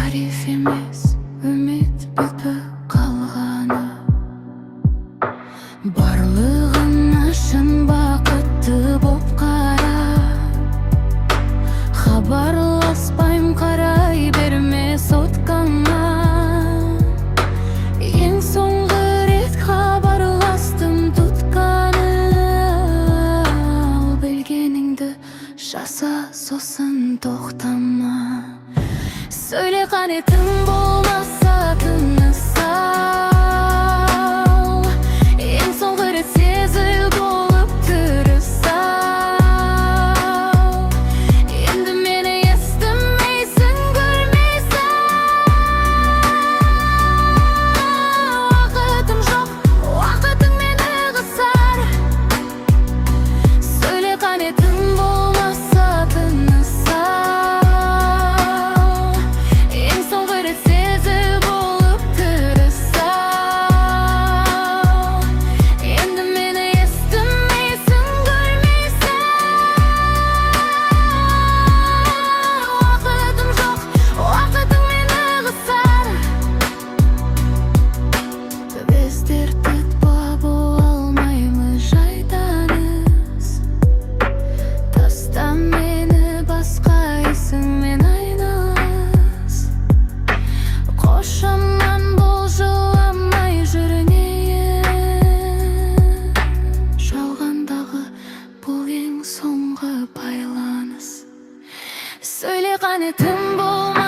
тариф емес, үміт бүтіп қалғаны. Барлығына шын бақытты боп қара. Хабарласпайым, қарай берме соткаңа. Ең соңғы рет хабарластым тұтқаны. Ал білгеніңді жаса, сосын тоқтама. Söyle қанетің болмаса тыныс ал. Ең соңғы рет сезіл болып тырыс ал. Енді мені естімейсің, көрмейсің. Уақытым жоқ, уақытың мені қысар. Söyle қанетің болмаса тыныс ал. Söyle қанетің болма